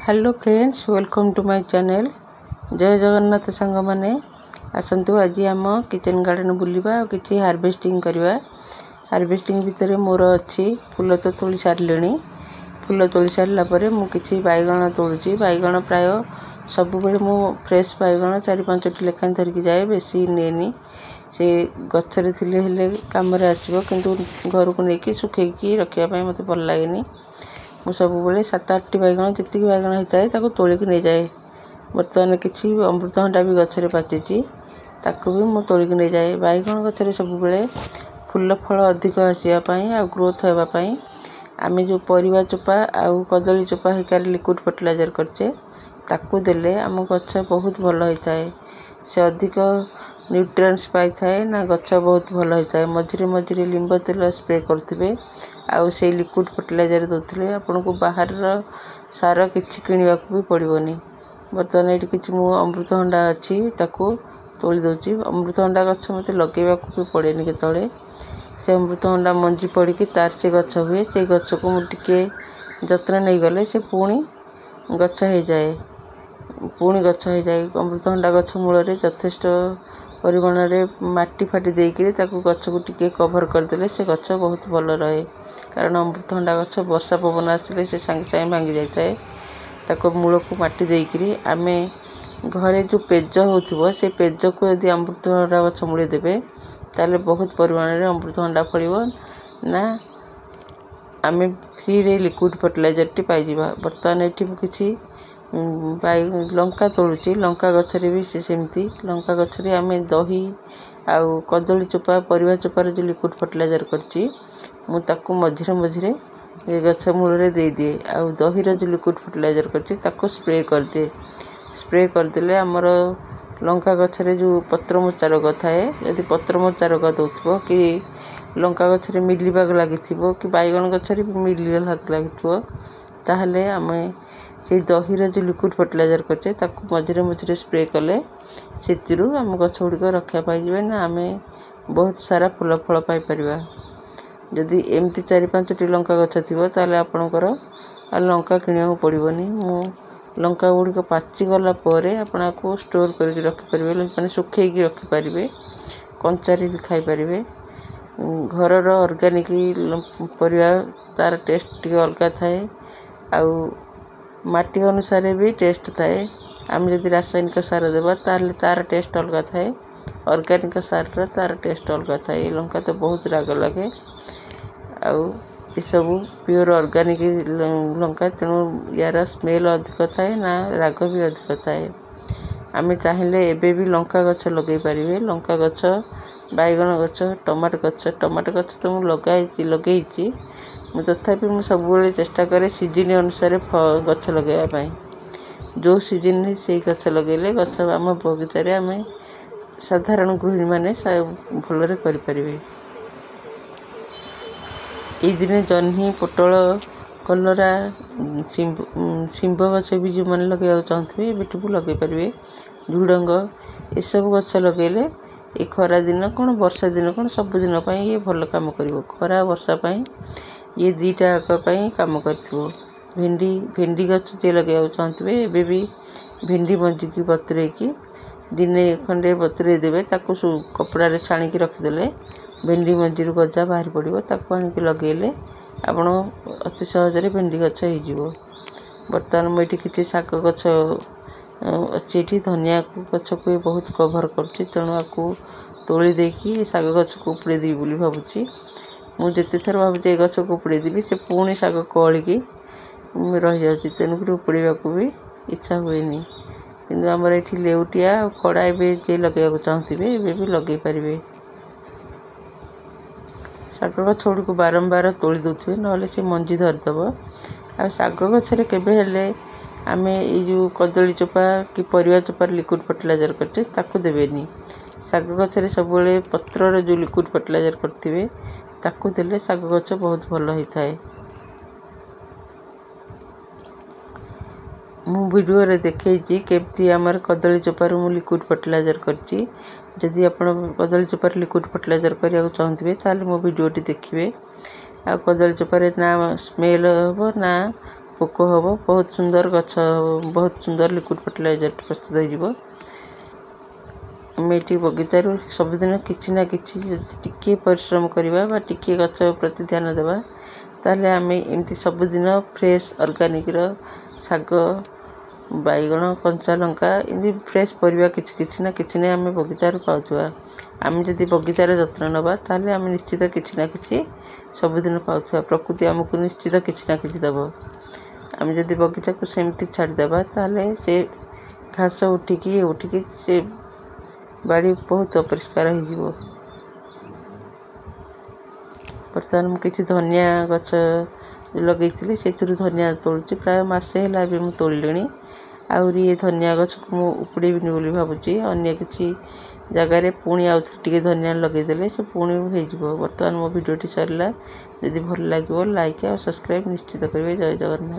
Hello friends, welcome to my channel. जय जगन्नाथ सांग माने आसतु आज आम किचन गार्डन बुलवा और किसी हार्वेस्टिंग करवा। हार्वेस्टिंग भितर मोर अच्छी फूल तो तोली सारे। फूल तोली सारा पर मुझे बैगण तोलुची। बैगण प्राय सब मु फ्रेश बैगण 4-5टी लेखा धरिकी जाए, बेसी निएनी। से गचरे थिले काम आसो किंतु घर को लेकिन सुखेकी रखापी मत भल लगे। मु सब 7-8टी बैगण जी बैगण होता है तोलिक नहीं जाए। बर्तमान किसी अमृतभंडा भी गचरे पाची ताकू भी मु तोलिक नहीं जाए। बैगण गचरे सब फूल फल अधिक आसापी आ ग्रोथ होगापी आम जो परिवा चोपा आउ कदली चोपा हिकार लिक्विड फर्टिलाइजर करचे ताकू देले आम गछ बहुत भल होता है। से अधिक न्यूट्रिएंट्स पाई थाए ना गछ बहुत भल होता है। मझिरे मझिरे लिंब तेल स्प्रे करते आउ से लिक्विड फर्टिलाइजर दौले आपन को बाहर सार किसी किणवा भी पड़ोनी। बर्तमान ये किसी मु अमृतभंडा अच्छी तोली दूची। अमृतभंडा गछ मत लगे भी पड़ेनि केतले से अमृतभंडा मंजी पड़ी तार से गछ हुए। से गछ को मुझे जत्न नहीं गले से पुणी गछ हो जाए। पुणी गछ हो जाए। अमृतभंडा गछ मूल यथेष्ट परिमाण रे माटी फाटी देकर गछ को टिके कभर करदे से गछ बहुत भल रहे। कारण अमृतभंडा गछ वर्षा पवन आसिले से सांगे सांगे भांगी जाए। ताको मूल को माटी देकर आम घरे जो पेज हो से पेज को यदि अमृतभंडा गछ मूले देवे ताले बहुत परिमाण रे अमृतभंडा फलिबो ना आम फ्री रे लिक्विड फर्टिलाइजर टी पाई। बर्तमान ये किसी लंका तोलुची। लंका गचरे भी सेमती लंका गचरे आम दही आउ कदली चोपा परिवा चोपार जो लिक्विड फर्टिलाइजर करची मुझे मझिरे मझिरे गछ मूल दे दिए। आउ दहीर जो लिक्विड फर्टिलाइजर करची स्प्रे कर दिए। स्प्रे करदे आमर लंका गचरे जो पत्र मोचा रोग थाए यदि पत्र मोचा रोग दौथो कि लंका गचरे मिलीबाग लगी कि बैगण गचरे भी मिली लगी ताहले आम से दहीर जो लिक्विड फर्टिलाइजर करचे मझिरे मझिरे स्प्रे कले से आम गछ गुड़िक रक्षा पाई ना आम बहुत सारा फूल फल पाईपर। जदि एमती 4-5टी लंका गछ थी ताले आपणकर लंका किणा पड़ोनी। मु लंका गुड़िक पाची गला आपण को स्टोर करके रखिपारे मैंने सुखेकी रखिपारे कंचारे भी खाईपारे। घरर ऑर्गेनिक परिवा तार टेस्ट टी अलग थाए आउ माटी अनुसार भी टेस्ट थाए। आम जदि रासायनिक सार देवा तार टेस्ट अलग थाए, ऑर्गेनिक सार तार टेस्ट अलग थाए। लंका तो बहुत राग लगे आउ ये सब प्योर ऑर्गेनिक लंका तेणु यार स्मेल अधिक थाए ना राग भी अधिक थाए। आम चाहिए एबे भी लंका गछ लगे पारे। लंका गछ बैगण गछ टमाटो गछ तो मुझे लगे तथापि मुझे सब चेष्टा करे सीजन अनुसार गछ लगेवाई। जो सीजन से गछ लगे गछ आम बगीचारे आम साधारण गृहिणी मैंने भलरे करें। ये दिन जह्नी पोटल कलरा शिंब गछ भी जो मैंने लगे चाहते बेटू लगे पारे। झुड़ंग ये सब गछ लगे ये खरा दिन कौन वर्षा दिन कौन सब दिन ये भल काम कर। खरा वर्षा ये दीटा काम कर। भेंडी गछ जे लगे चाहते एबे भी भेंडी मंजी की बतुरे की दिने खंडे बतुरे देवे कपड़ा छाणिकी रखिदे भेंडी मंजी गजा बाहर पड़ो आनिक लगे आपण अति सहजरे भेंडी गछ हो। बर्तमान मुझे किसी शाग गछ अच्छी धनिया गछ को बहुत कभर कर तेणु आपको तोली देकी शाग गछ को उपड़े देवी बोली भावुची। मुझे थर भावी गछ को उपड़े देवी से पुणी शाग कलिकी रही जाऊँगी तेणुक उपड़ा भी इच्छा हुएनि। किंतु आमर ये लेउटिया खड़ा ए जे लगे चाहते एबे भी लगे पारे। शाग गछ गुड़ बारंबार तोली दौथे ना से मंजी धरदेव। आ शाग गछरे केबे हेले आम ये कदली चोपा कि परिवा चोपार लिक्विड फर्टिलाइजर करचे ताकू देवेनी। शाग गछरे सब पत्रर जो लिक्विड फर्टिलाइजर करते ताकू देले शाग गछ बहुत भल होता है। मु वीडियो रे देखे केमती आमर कदली चोपार मु लिक्विड फर्टिलाइजर करची। जदि आप कदली चोपार लिक्विड फर्टिलाइजर करने चाहते ताले मो वीडियोटी देखिए। आ कदली चोपार ना स्मेल हम ना पोक हम बहुत सुंदर गछ बहुत सुंदर लिक्विड फर्टिलाइजर प्रस्तुत हो ये बगीचार सबुदिन किसी ना कि टिके परिश्रम करवा टिके गछ प्रति ध्यान देवा ताले आम एमती सबुदिन फ्रेश ऑर्गेनिक साग बैगण कंचा लंका एमती फ्रेश परिवा किसी ना आम बगीचार पाउथुआ आम जदि बगीचार जत्न नवा ताले आम निश्चित किसी ना कि सबुदिन पाउथुआ प्रकृति आमको निश्चित किसी ना कि दब आम जदि बगीचा को सेमती छाड़देवा ताले से घास उठिकी से बाड़ी बहुत अपरिष्कार हो बर्तमान मुझे धनिया गछ लगे से धनिया तोलुची प्राय मसे है तोड़े आहरी ये धनिया गछ को मुझे उपुड़ेबी बोली भावुची अन्य किसी जगार पुणी आउ थे धनिया लगेदेले से पुणी हो बर्तमान मो भिडियोटी सरला जदि भल लगे लाइक और सब्सक्राइब निश्चित करेंगे। जय जगन्नाथ।